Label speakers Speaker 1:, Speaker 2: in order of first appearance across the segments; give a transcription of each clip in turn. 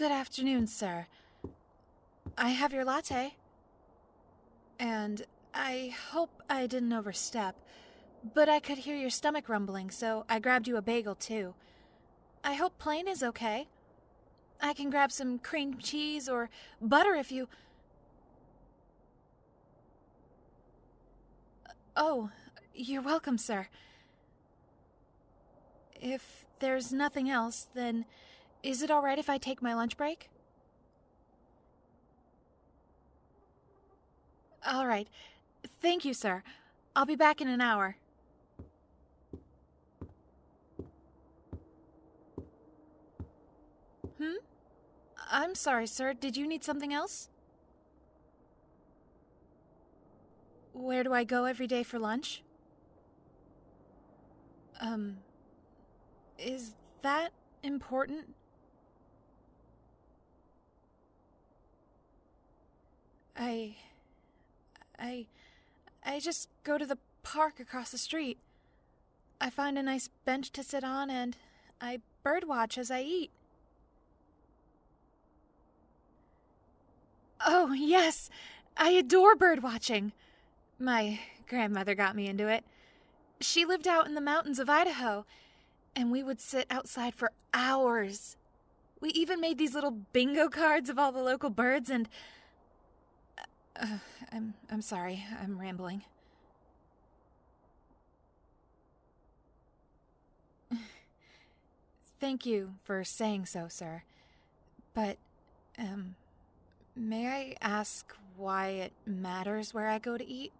Speaker 1: Good afternoon, sir. I have your latte. And I hope I didn't overstep, but I could hear your stomach rumbling, so I grabbed you a bagel, too. I hope plain is okay. I can grab some cream cheese or butter if you... Oh, you're welcome, sir. If there's nothing else, then is it all right if I take my lunch break? All right. Thank you, sir. I'll be back in an hour. I'm sorry, sir. Did you need something else? Where do I go every day for lunch? Is that important? I just go to the park across the street. I find a nice bench to sit on and I birdwatch as I eat. Oh, yes! I adore birdwatching. My grandmother got me into it. She lived out in the mountains of Idaho, and we would sit outside for hours. We even made these little bingo cards of all the local birds and... I'm sorry, I'm rambling. Thank you for saying so, sir. But, may I ask why it matters where I go to eat?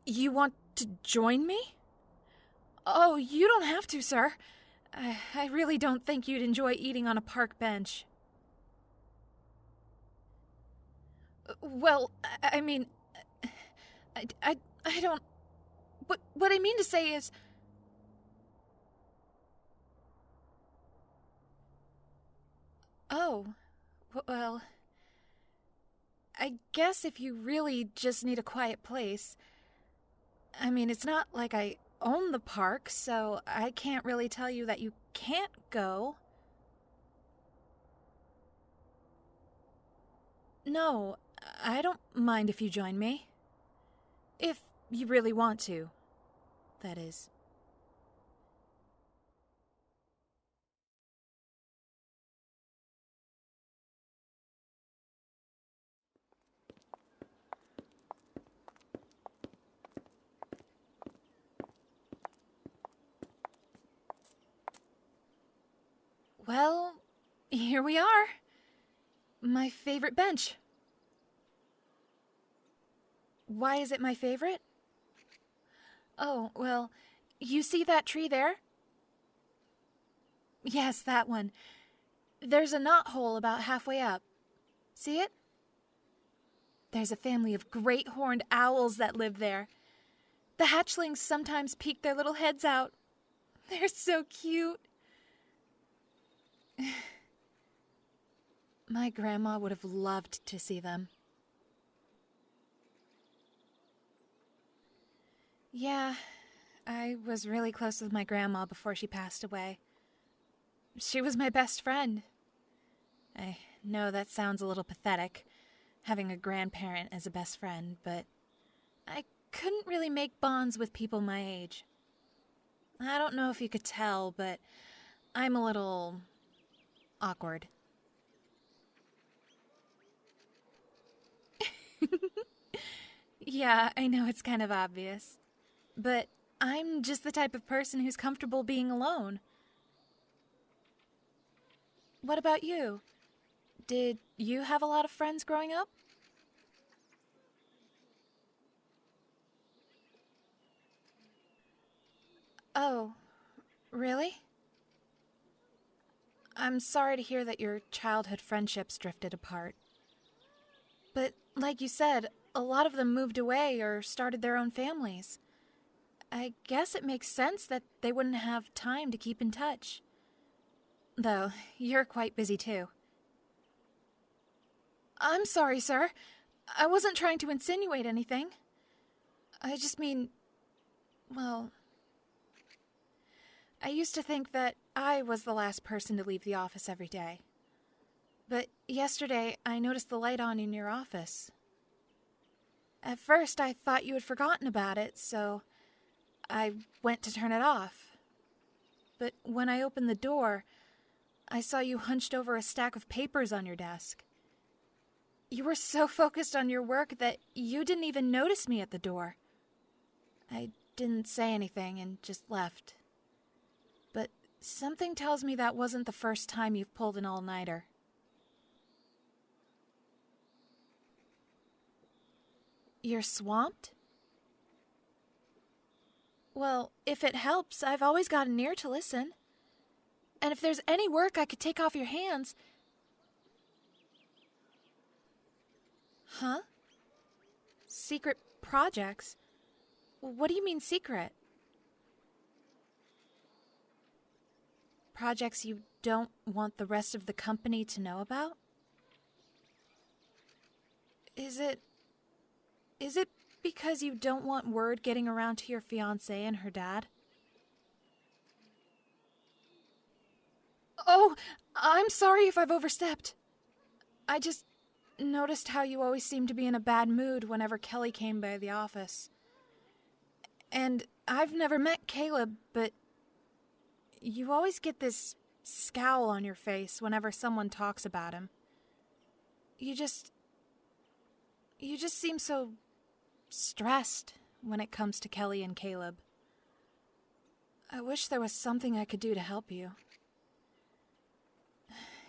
Speaker 1: You want to join me? Oh, you don't have to, sir. I really don't think you'd enjoy eating on a park bench. Well, I mean, I don't... What I mean to say is... Oh, well... I guess if you really just need a quiet place... I mean, it's not like I own the park, so I can't really tell you that you can't go. No, I don't mind if you join me. If you really want to, that is. Well, here we are. My favorite bench. Why is it my favorite? Oh, well, you see that tree there? Yes, that one. There's a knothole about halfway up. See it? There's a family of great horned owls that live there. The hatchlings sometimes peek their little heads out. They're so cute. My grandma would have loved to see them. Yeah, I was really close with my grandma before she passed away. She was my best friend. I know that sounds a little pathetic, having a grandparent as a best friend, but I couldn't really make bonds with people my age. I don't know if you could tell, but I'm a little awkward. Yeah, I know it's kind of obvious. But I'm just the type of person who's comfortable being alone. What about you? Did you have a lot of friends growing up? Oh, really? I'm sorry to hear that your childhood friendships drifted apart. But like you said, a lot of them moved away or started their own families. I guess it makes sense that they wouldn't have time to keep in touch. Though, you're quite busy too. I'm sorry, sir. I wasn't trying to insinuate anything. I just mean... well... I used to think that I was the last person to leave the office every day. But yesterday, I noticed the light on in your office. At first, I thought you had forgotten about it, so I went to turn it off. But when I opened the door, I saw you hunched over a stack of papers on your desk. You were so focused on your work that you didn't even notice me at the door. I didn't say anything and just left. But something tells me that wasn't the first time you've pulled an all-nighter. You're swamped? Well, if it helps, I've always got an ear to listen. And if there's any work I could take off your hands... Huh? Secret projects? What do you mean secret? Projects you don't want the rest of the company to know about? Is it because you don't want word getting around to your fiancée and her dad? Oh, I'm sorry if I've overstepped. I just noticed how you always seem to be in a bad mood whenever Kelly came by the office. And I've never met Caleb, but you always get this scowl on your face whenever someone talks about him. You just seem so stressed when it comes to Kelly and Caleb. I wish there was something I could do to help you.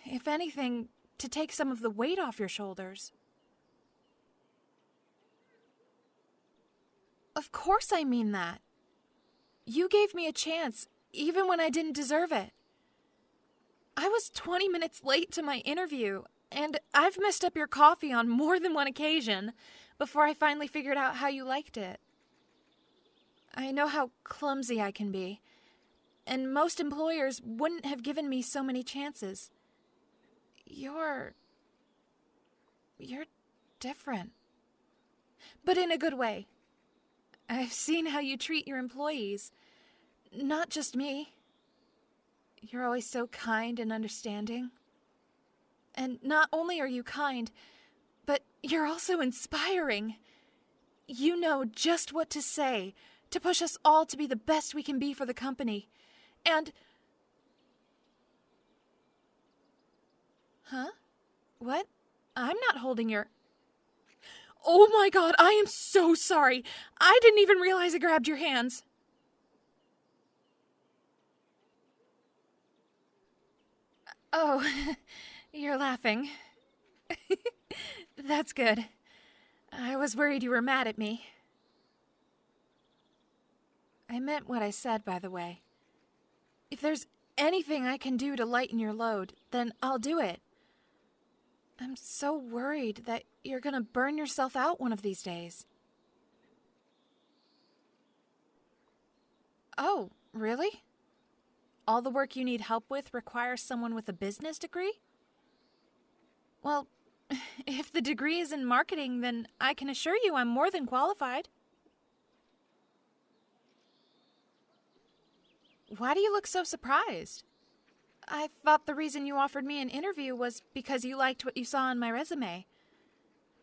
Speaker 1: If anything, to take some of the weight off your shoulders. Of course I mean that. You gave me a chance, even when I didn't deserve it. I was 20 minutes late to my interview, and I've messed up your coffee on more than one occasion before I finally figured out how you liked it. I know how clumsy I can be, and most employers wouldn't have given me so many chances. You're different. But in a good way. I've seen how you treat your employees. Not just me. You're always so kind and understanding. And not only are you kind, but you're also inspiring. You know just what to say to push us all to be the best we can be for the company. And... Huh? What? I'm not holding your... Oh my God, I am so sorry. I didn't even realize I grabbed your hands. Oh, you're laughing. That's good. I was worried you were mad at me. I meant what I said, by the way. If there's anything I can do to lighten your load, then I'll do it. I'm so worried that you're gonna burn yourself out one of these days. Oh, really? All the work you need help with requires someone with a business degree? Well, if the degree is in marketing, then I can assure you I'm more than qualified. Why do you look so surprised? I thought the reason you offered me an interview was because you liked what you saw on my resume.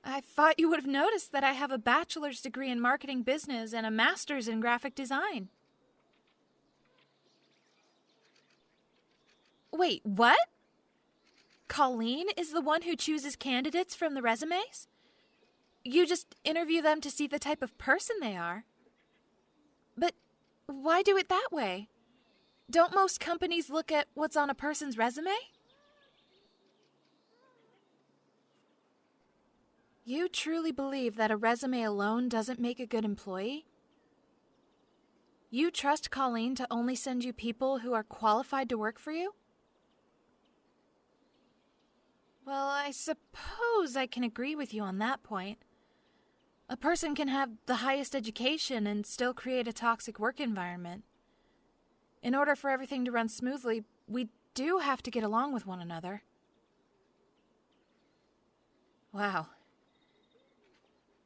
Speaker 1: I thought you would have noticed that I have a bachelor's degree in marketing business and a master's in graphic design. Wait, what? Colleen is the one who chooses candidates from the resumes? You just interview them to see the type of person they are. But why do it that way? Don't most companies look at what's on a person's resume? You truly believe that a resume alone doesn't make a good employee? You trust Colleen to only send you people who are qualified to work for you? Well, I suppose I can agree with you on that point. A person can have the highest education and still create a toxic work environment. In order for everything to run smoothly, we do have to get along with one another. Wow.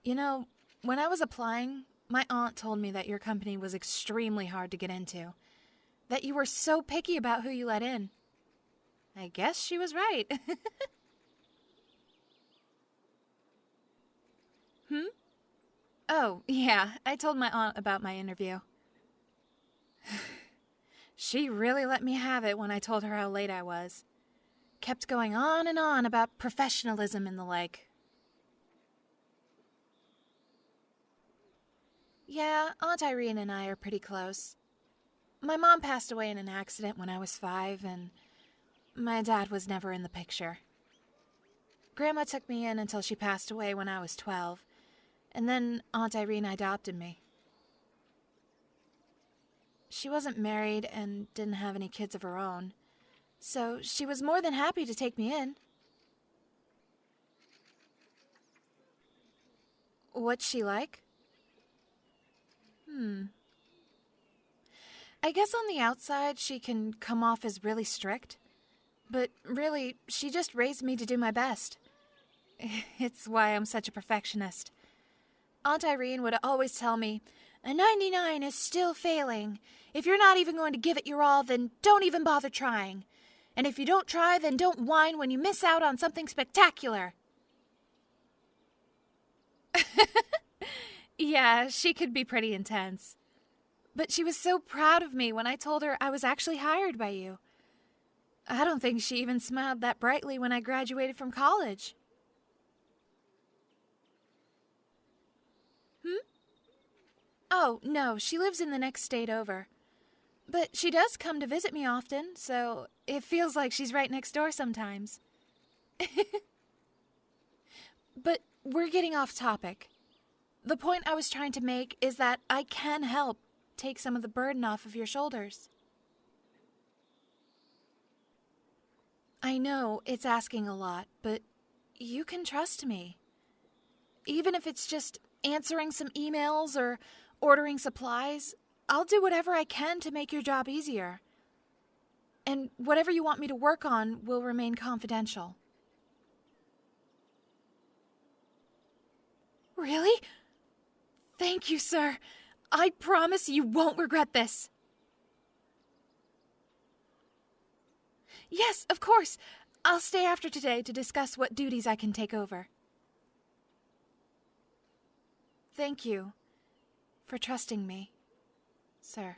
Speaker 1: You know, when I was applying, my aunt told me that your company was extremely hard to get into. that you were so picky about who you let in. I guess she was right. Oh, yeah, I told my aunt about my interview. She really let me have it when I told her how late I was. Kept going on and on about professionalism and the like. Yeah, Aunt Irene and I are pretty close. My mom passed away in an accident when I was 5, and my dad was never in the picture. Grandma took me in until she passed away when I was 12, and then Aunt Irene adopted me. She wasn't married and didn't have any kids of her own, so she was more than happy to take me in. What's she like? I guess on the outside she can come off as really strict, but really, she just raised me to do my best. It's why I'm such a perfectionist. Aunt Irene would always tell me, "A 99 is still failing. If you're not even going to give it your all, then don't even bother trying. And if you don't try, then don't whine when you miss out on something spectacular." Yeah, she could be pretty intense. But she was so proud of me when I told her I was actually hired by you. I don't think she even smiled that brightly when I graduated from college. Oh, no, she lives in the next state over. But she does come to visit me often, so it feels like she's right next door sometimes. But we're getting off topic. The point I was trying to make is that I can help take some of the burden off of your shoulders. I know it's asking a lot, but you can trust me. Even if it's just answering some emails or ordering supplies, I'll do whatever I can to make your job easier. And whatever you want me to work on will remain confidential. Really? Thank you, sir. I promise you won't regret this. Yes, of course. I'll stay after today to discuss what duties I can take over. Thank you for trusting me, sir.